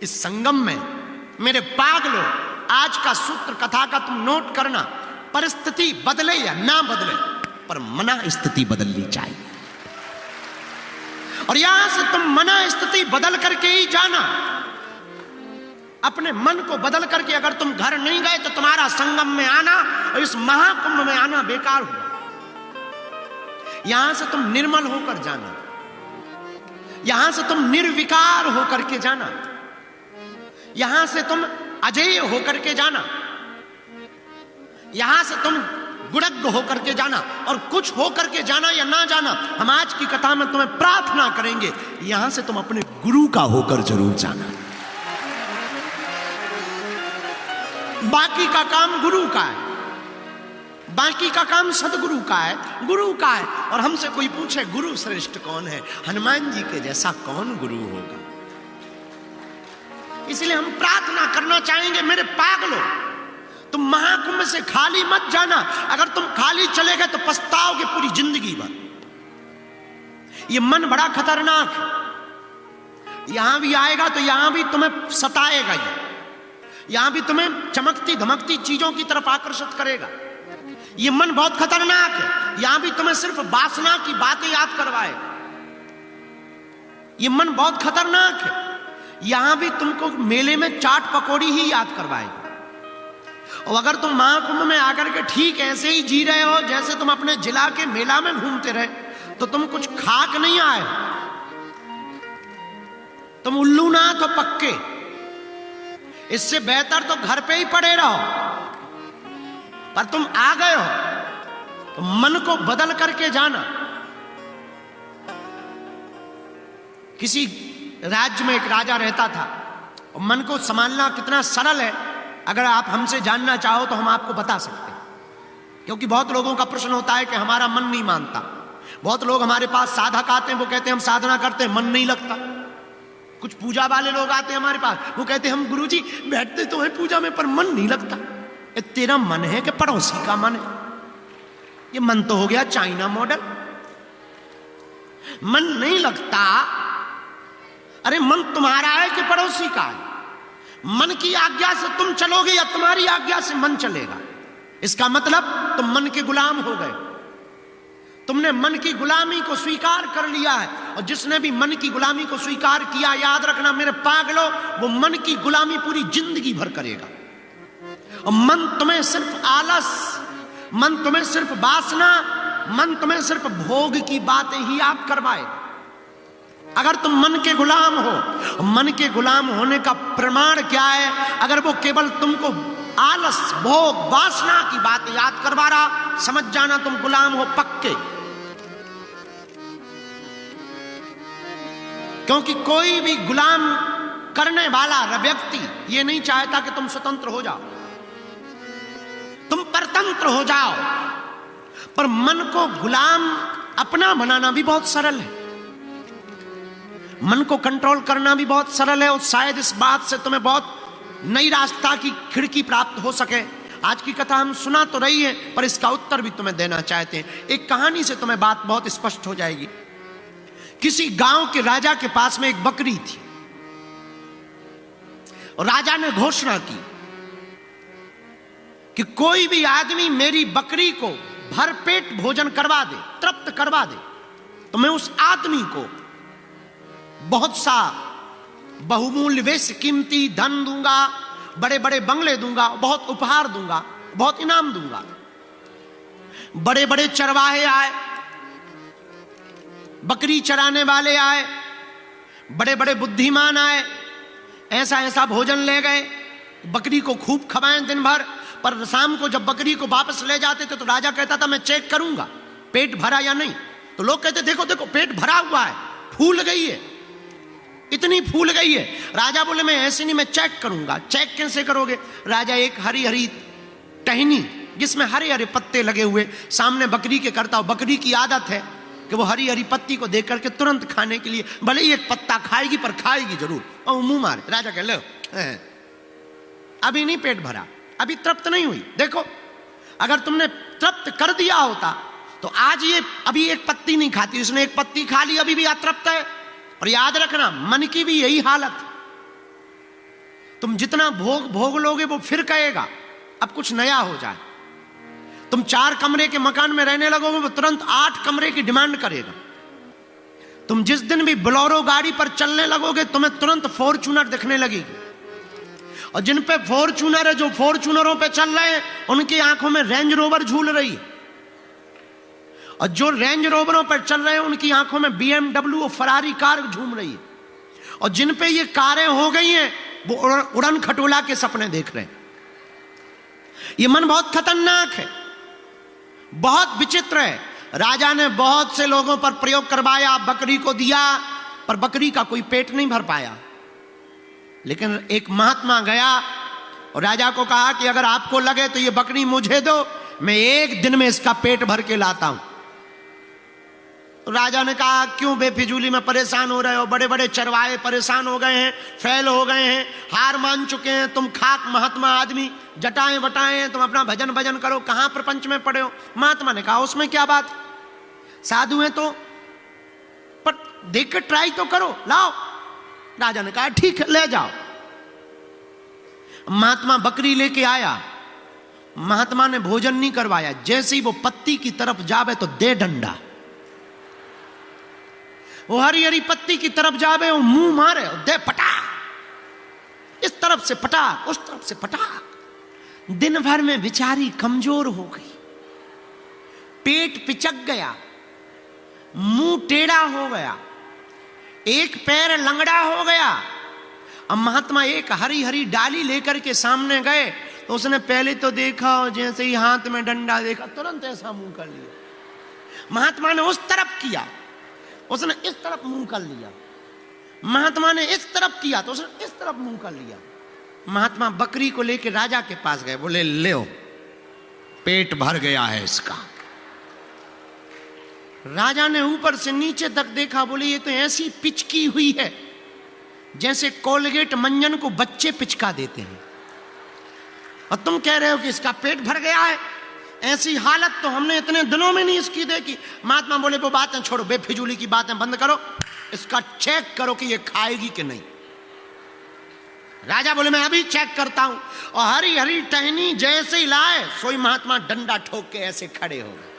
इस संगम में मेरे पागलों, आज का सूत्र कथा का तुम नोट करना, परिस्थिति बदले या ना बदले, पर मना स्थिति बदलनी चाहिए। और यहां से तुम मना स्थिति बदल करके ही जाना। अपने मन को बदल करके अगर तुम घर नहीं गए तो तुम्हारा संगम में आना और इस महाकुंभ में आना बेकार हुआ। यहां से तुम निर्मल होकर जाना, यहां से तुम निर्विकार होकर के जाना, यहां से तुम अजेय होकर के जाना, यहां से तुम गुणज्ञ होकर के जाना। और कुछ होकर के जाना या ना जाना, हम आज की कथा में तुम्हें प्रार्थना करेंगे, यहां से तुम अपने गुरु का होकर जरूर जाना। बाकी का काम गुरु का है, बाकी का काम सदगुरु का है, गुरु का है। और हमसे कोई पूछे गुरु श्रेष्ठ कौन है, हनुमान जी के जैसा कौन गुरु होगा। इसलिए हम प्रार्थना करना चाहेंगे, मेरे पागलों, तुम महाकुंभ से खाली मत जाना। अगर तुम खाली चले गए तो पछताओगे पूरी जिंदगी भर। ये मन बड़ा खतरनाक है, यहां भी आएगा तो यहां भी तुम्हें सताएगा, यहां भी तुम्हें चमकती धमकती चीजों की तरफ आकर्षित करेगा। ये मन बहुत खतरनाक है, यहां भी तुम्हें सिर्फ वासना की बातें याद करवाएगा। ये मन बहुत खतरनाक है, यहां भी तुमको मेले में चाट पकौड़ी ही याद करवाएगा। और अगर तुम महाकुंभ में आकर के ठीक ऐसे ही जी रहे हो जैसे तुम अपने जिला के मेला में घूमते रहे, तो तुम कुछ खाक नहीं आए, तुम उल्लू ना तो पक्के। इससे बेहतर तो घर पे ही पड़े रहो। पर तुम आ गए हो तो मन को बदल करके जाना। किसी राज्य में एक राजा रहता था, और मन को संभालना कितना सरल है अगर आप हमसे जानना चाहो तो हम आपको बता सकते हैं। क्योंकि बहुत लोगों का प्रश्न होता है कि हमारा मन नहीं मानता। बहुत लोग हमारे पास साधक आते हैं, वो कहते हैं हम साधना करते हैं, मन नहीं लगता। कुछ पूजा वाले लोग आते हैं हमारे पास, वो कहते हैं हम गुरुजी बैठते तो है पूजा में पर मन नहीं लगता। ये तेरा मन है कि पड़ोसी का मन है? ये मन तो हो गया चाइना मॉडल। मन नहीं लगता, अरे मन तुम्हारा है कि पड़ोसी का है? मन की आज्ञा से तुम चलोगे या तुम्हारी आज्ञा से मन चलेगा? इसका मतलब तुम मन के गुलाम हो गए। तुमने मन की गुलामी को स्वीकार कर लिया है। और जिसने भी मन की गुलामी को स्वीकार किया, याद रखना मेरे पागलों, वो मन की गुलामी पूरी जिंदगी भर करेगा। और मन तुम्हें सिर्फ आलस, मन तुम्हें सिर्फ वासना, मन तुम्हें सिर्फ भोग की बातें ही याद करवाएगा। अगर तुम मन के गुलाम हो, मन के गुलाम होने का प्रमाण क्या है? अगर वो केवल तुमको आलस, भोग, वासना की बात याद करवा रहा, समझ जाना तुम गुलाम हो पक्के। क्योंकि कोई भी गुलाम करने वाला व्यक्ति ये नहीं चाहता कि तुम स्वतंत्र हो जाओ, तुम परतंत्र हो जाओ। पर मन को गुलाम अपना बनाना भी बहुत सरल है, मन को कंट्रोल करना भी बहुत सरल है। और शायद इस बात से तुम्हें बहुत नई रास्ता की खिड़की प्राप्त हो सके। आज की कथा हम सुना तो रही है, पर इसका उत्तर भी तुम्हें देना चाहते हैं। एक कहानी से तुम्हें बात बहुत स्पष्ट हो जाएगी। किसी गांव के राजा के पास में एक बकरी थी, और राजा ने घोषणा की कि कोई भी आदमी मेरी बकरी को भरपेट भोजन करवा दे, तृप्त करवा दे, तो मैं उस आदमी को बहुत सा बहुमूल्य वेश, कीमती धन दूंगा, बड़े बड़े बंगले दूंगा, बहुत उपहार दूंगा, बहुत इनाम दूंगा। बड़े बड़े चरवाहे आए, बकरी चराने वाले आए, बड़े बड़े बुद्धिमान आए, ऐसा ऐसा भोजन ले गए, बकरी को खूब खवाएं दिन भर। पर शाम को जब बकरी को वापस ले जाते थे तो राजा कहता था मैं चेक करूंगा पेट भरा या नहीं। तो लोग कहते देखो देखो पेट भरा हुआ है, फूल गई है, इतनी फूल गई है। राजा बोले मैं ऐसे नहीं, मैं चेक करूंगा। चेक कैसे करोगे? राजा एक हरी हरी टहनी जिसमें हरे हरे पत्ते लगे हुए सामने बकरी के करता हो। बकरी की आदत है कि वो हरी हरी पत्ती को देख करके तुरंत खाने के लिए, भले ही एक पत्ता खाएगी पर खाएगी जरूर, और मुंह मारे। राजा कह लो अभी नहीं पेट भरा, अभी तृप्त नहीं हुई। देखो अगर तुमने तृप्त कर दिया होता तो आज ये अभी एक पत्ती नहीं खाती, उसने एक पत्ती खा ली, अभी भी अतृप्त है। और याद रखना मन की भी यही हालत। तुम जितना भोग लोगे वो फिर कहेगा अब कुछ नया हो जाए। तुम 4 कमरे के मकान में रहने लगोगे, वो तुरंत 8 कमरे की डिमांड करेगा। तुम जिस दिन भी बोलेरो गाड़ी पर चलने लगोगे, तुम्हें तुरंत फॉर्च्यूनर दिखने लगेगी। और जिन पे फॉर्च्यूनर है, जो फॉर्च्यूनरों पे चल रहे हैं, उनकी आंखों में रेंज रोवर झूल रही है। और जो रेंज रोवरों पर चल रहे हैं, उनकी आंखों में BMW और फरारी कार झूम रही है। और जिन पे ये कारें हो गई हैं, वो उड़न खटोला के सपने देख रहे हैं। ये मन बहुत खतरनाक है, बहुत विचित्र है। राजा ने बहुत से लोगों पर प्रयोग करवाया, बकरी को दिया, पर बकरी का कोई पेट नहीं भर पाया। लेकिन एक महात्मा गया और राजा को कहा कि अगर आपको लगे तो ये बकरी मुझे दो, मैं 1 दिन में इसका पेट भर के लाता हूं। तो राजा ने कहा क्यों बेफिजूली में परेशान हो रहे हो, बड़े बड़े चरवाहे परेशान हो गए हैं, फैल हो गए हैं, हार मान चुके हैं, तुम खाक महात्मा आदमी, जटाएं वटाएं, तुम अपना भजन भजन करो, कहां प्रपंच में पड़े हो। महात्मा ने कहा उसमें क्या बात, साधु हैं तो, पर देख कर ट्राई तो करो, लाओ। राजा ने कहा ठीक है ले जाओ। महात्मा बकरी लेके आया, महात्मा ने भोजन नहीं करवाया, जैसे ही वो पत्ती की तरफ जावे तो दे डंडा। वो हरी हरी पत्ती की तरफ जावे, वो मुंह मारे और दे पटाक, इस तरफ से पटाक, उस तरफ से पटाक। दिन भर में बेचारी कमजोर हो गई, पेट पिचक गया, मुंह टेढ़ा हो गया, एक पैर लंगड़ा हो गया। अब महात्मा एक हरी हरी डाली लेकर के सामने गए तो उसने पहले तो देखा, जैसे ही हाथ में डंडा देखा तुरंत ऐसा मुंह कर लिया। महात्मा ने उस तरफ किया, उसने इस तरफ मुंह कर लिया। महात्मा ने इस तरफ किया तो उसने इस तरफ मुंह कर लिया। महात्मा बकरी को लेकर राजा के पास गए, बोले ले पेट भर गया है इसका। राजा ने ऊपर से नीचे तक देखा, बोले ये तो ऐसी पिचकी हुई है जैसे कोलगेट मंजन को बच्चे पिचका देते हैं, और तुम कह रहे हो कि इसका पेट भर गया है। ऐसी हालत तो हमने इतने दिनों में नहीं इसकी देखी। महात्मा बोले वो बातें छोड़ो, बेफिजूली की बातें बंद करो, इसका चेक करो कि ये खाएगी कि नहीं। राजा बोले मैं अभी चेक करता हूं। और हरी हरी टहनी जैसे ही लाए, सोई महात्मा डंडा ठोक के ऐसे खड़े हो गए,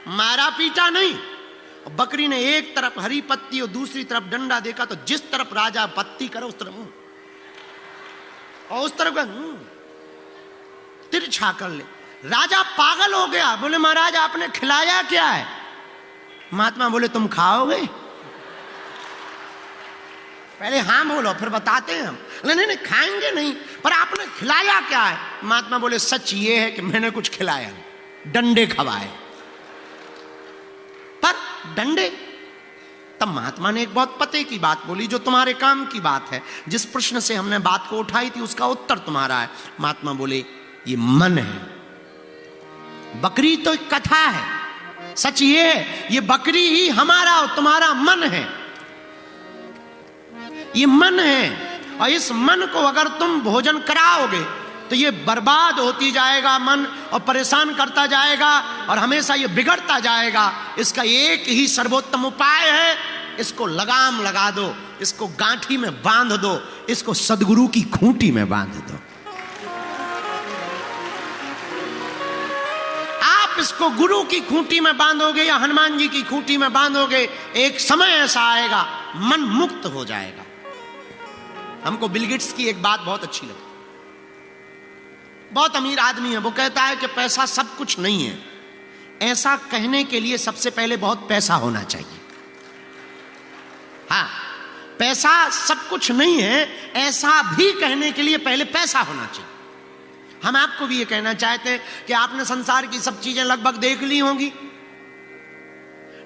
मारा पीटा नहीं। बकरी ने एक तरफ हरी पत्ती और दूसरी तरफ डंडा देखा, तो जिस तरफ राजा पत्ती करे उस तरफ और उस तरफ तिरछा कर ले। राजा पागल हो गया, बोले महाराज आपने खिलाया क्या है। महात्मा बोले तुम खाओगे, पहले हाँ बोलो फिर बताते हैं हम। नहीं खाएंगे नहीं, पर आपने खिलाया क्या है। महात्मा बोले सच ये है कि मैंने कुछ खिलाया, डंडे खवाए। पर डंडे, तब महात्मा ने एक बहुत पते की बात बोली, जो तुम्हारे काम की बात है। जिस प्रश्न से हमने बात को उठाई थी उसका उत्तर तुम्हारा है। महात्मा बोले ये मन है, बकरी तो एक कथा है, सच ये है ये बकरी ही हमारा और तुम्हारा मन है। ये मन है, और इस मन को अगर तुम भोजन कराओगे तो ये बर्बाद होती जाएगा मन, और परेशान करता जाएगा, और हमेशा ये बिगड़ता जाएगा। इसका एक ही सर्वोत्तम उपाय है, इसको लगाम लगा दो, इसको गांठी में बांध दो, इसको सदगुरु की खूंटी में बांध दो। आप इसको गुरु की खूंटी में बांधोगे या हनुमान जी की खूंटी में बांधोगे, एक समय ऐसा आएगा मन मुक्त हो जाएगा। हमको बिल गेट्स की एक बात बहुत अच्छी लगी। बहुत अमीर आदमी है, वो कहता है कि पैसा सब कुछ नहीं है। ऐसा कहने के लिए सबसे पहले बहुत पैसा होना चाहिए। हाँ, पैसा सब कुछ नहीं है, ऐसा भी कहने के लिए पहले पैसा होना चाहिए। हम आपको भी ये कहना चाहते हैं कि आपने संसार की सब चीजें लगभग देख ली होंगी।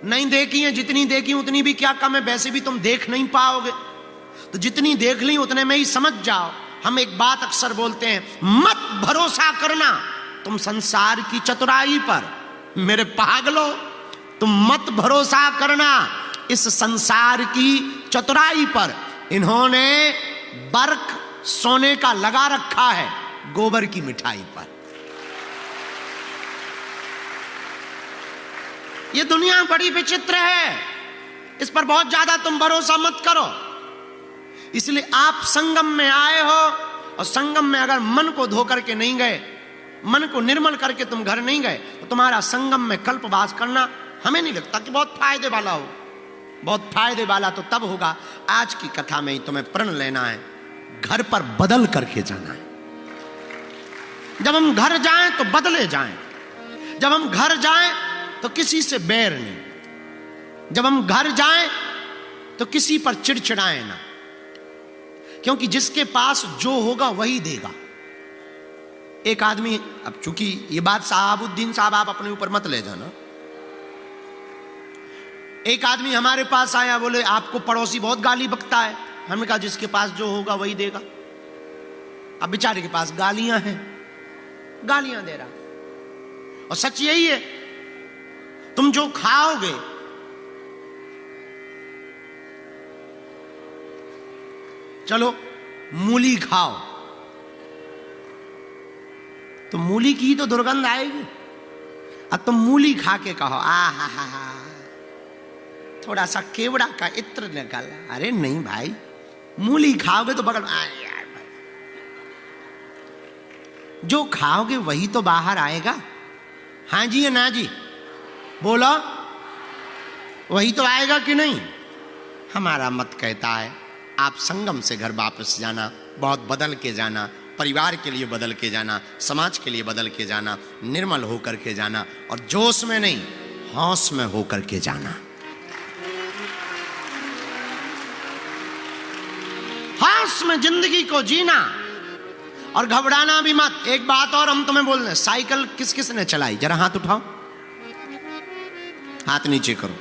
नहीं देखी हैं, जितनी देखी उतनी भी क्या कम है, वैसे भी तुम देख नहीं पाओगे। तो जितनी देख ली उतने में ही समझ जाओ। हम एक बात अक्सर बोलते हैं, मत भरोसा करना तुम संसार की चतुराई पर। मेरे पागलो, तुम मत भरोसा करना इस संसार की चतुराई पर। इन्होंने बर्क सोने का लगा रखा है गोबर की मिठाई पर। यह दुनिया बड़ी विचित्र है, इस पर बहुत ज्यादा तुम भरोसा मत करो। इसलिए आप संगम में आए हो, और संगम में अगर मन को धो करके नहीं गए, मन को निर्मल करके तुम घर नहीं गए, तो तुम्हारा संगम में कल्पवास करना हमें नहीं लगता कि बहुत फायदे वाला हो। बहुत फायदे वाला तो तब होगा, आज की कथा में ही तुम्हें प्रण लेना है, घर पर बदल करके जाना है। जब हम घर जाएं तो बदले जाएं, जब हम घर जाएं तो किसी से बैर नहीं, जब हम घर जाएं तो किसी पर चिड़चिड़ाएं ना, क्योंकि जिसके पास जो होगा वही देगा। एक आदमी, अब चूंकि ये बात साहबुद्दीन साहब आप अपने ऊपर मत ले जाना, एक आदमी हमारे पास आया, बोले आपको पड़ोसी बहुत गाली बकता है। हमने कहा जिसके पास जो होगा वही देगा। अब बेचारे के पास गालियां हैं, गालियां दे रहा, और सच यही है, तुम जो खाओगे, चलो मूली खाओ, तो मूली की तो दुर्गंध आएगी। अब तुम मूली खा के कहो आ हा थोड़ा सा केवड़ा का इत्र निकल, अरे नहीं भाई, मूली खाओगे तो बगल यार भाई, जो खाओगे वही तो बाहर आएगा। हाँ जी या ना जी, बोलो, वही तो आएगा कि नहीं। हमारा मत कहता है आप संगम से घर वापस जाना, बहुत बदल के जाना, परिवार के लिए बदल के जाना, समाज के लिए बदल के जाना, निर्मल होकर के जाना, और जोश में नहीं होश में होकर के जाना। होश में जिंदगी को जीना और घबराना भी मत। एक बात और हम तुम्हें बोल रहे हैं, साइकिल किस किस ने चलाई, जरा हाथ उठाओ, हाथ नीचे करो।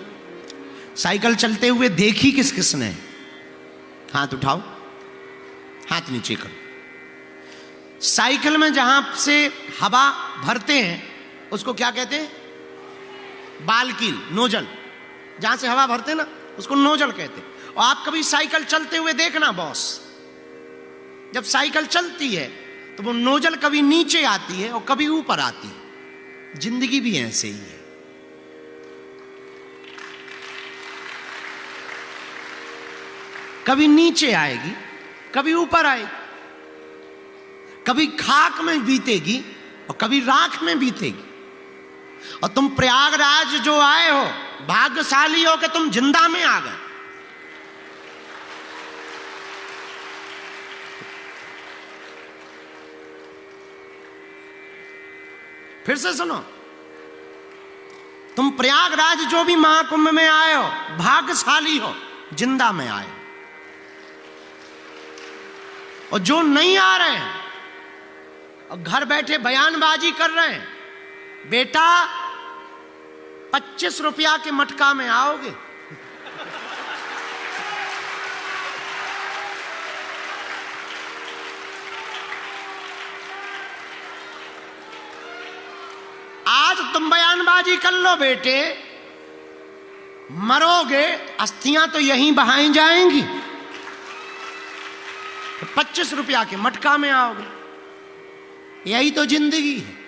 साइकिल चलते हुए देखी किस किस ने, हाथ उठाओ, हाथ नीचे करो। साइकिल में जहां से हवा भरते हैं उसको क्या कहते हैं, बालकील, नोजल, जहां से हवा भरते हैं ना उसको नोजल कहते हैं। और आप कभी साइकिल चलते हुए देखना बॉस, जब साइकिल चलती है तो वो नोजल कभी नीचे आती है और कभी ऊपर आती है। जिंदगी भी ऐसे ही है, कभी नीचे आएगी कभी ऊपर आएगी, कभी खाक में बीतेगी और कभी राख में बीतेगी। और तुम प्रयागराज जो आए हो, भाग्यशाली हो कि तुम जिंदा में आ गए। फिर से सुनो, तुम प्रयागराज जो भी महाकुंभ में आए हो, भाग्यशाली हो, जिंदा में आए। और जो नहीं आ रहे हैं और घर बैठे बयानबाजी कर रहे हैं, बेटा 25 रुपया के मटका में आओगे। आज तुम बयानबाजी कर लो बेटे, मरोगे, अस्थियां तो यहीं बहाई जाएंगी, 25 रुपया के मटका में आओगे। यही तो जिंदगी है,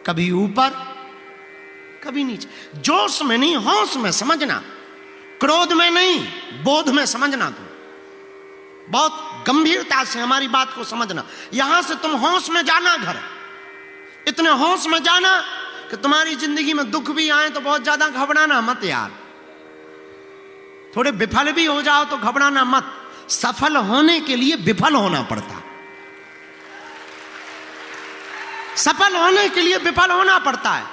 कभी ऊपर कभी नीचे। जोश में नहीं, होश में समझना, क्रोध में नहीं, बोध में समझना। तुम बहुत गंभीरता से हमारी बात को समझना। यहां से तुम होश में जाना घर, इतने होश में जाना कि तुम्हारी जिंदगी में दुख भी आए तो बहुत ज्यादा घबराना मत यार। थोड़े विफल भी हो जाओ तो घबराना मत। सफल होने के लिए विफल होना पड़ता, सफल होने के लिए विफल होना पड़ता है।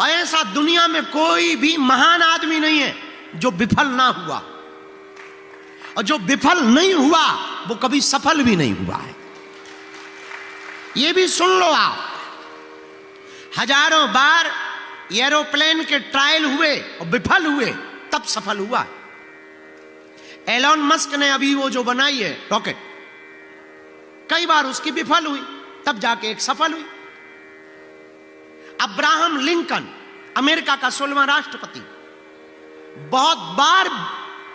और ऐसा दुनिया में कोई भी महान आदमी नहीं है जो विफल ना हुआ, और जो विफल नहीं हुआ वो कभी सफल भी नहीं हुआ है। ये भी सुन लो आप, हजारों बार एरोप्लेन के ट्रायल हुए और विफल हुए, तब सफल हुआ। एलोन मस्क ने अभी वो जो बनाई है रॉकेट, कई बार उसकी विफल हुई, तब जाके एक सफल हुई। अब्राहम लिंकन, अमेरिका का 16वां राष्ट्रपति, बहुत बार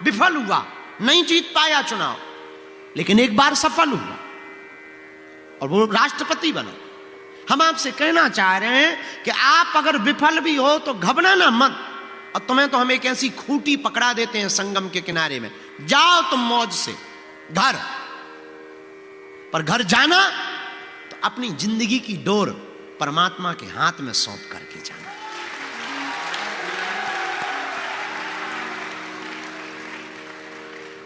विफल हुआ, नहीं जीत पाया चुनाव, लेकिन एक बार सफल हुआ और वो राष्ट्रपति बना। हम आपसे कहना चाह रहे हैं कि आप अगर विफल भी हो तो घबराना मत। और तुम्हें तो हम एक ऐसी खूंटी पकड़ा देते हैं संगम के किनारे में, जाओ तुम मौज से घर, पर घर जाना तो अपनी जिंदगी की डोर परमात्मा के हाथ में सौंप करके जाना।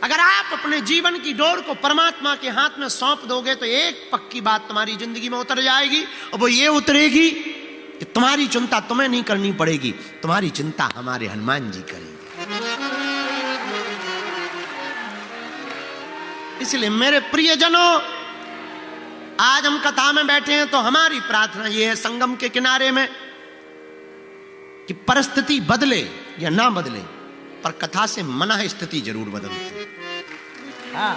अगर आप अपने जीवन की डोर को परमात्मा के हाथ में सौंप दोगे तो एक पक्की बात तुम्हारी जिंदगी में उतर जाएगी, और वो ये उतरेगी कि तुम्हारी चिंता तुम्हें नहीं करनी पड़ेगी, तुम्हारी चिंता हमारे हनुमान जी करेंगे। इसलिए मेरे प्रियजनों, आज हम कथा में बैठे हैं तो हमारी प्रार्थना यह है संगम के किनारे में कि परिस्थिति बदले या ना बदले, पर कथा से मना स्थिति जरूर बदलती है। हाँ,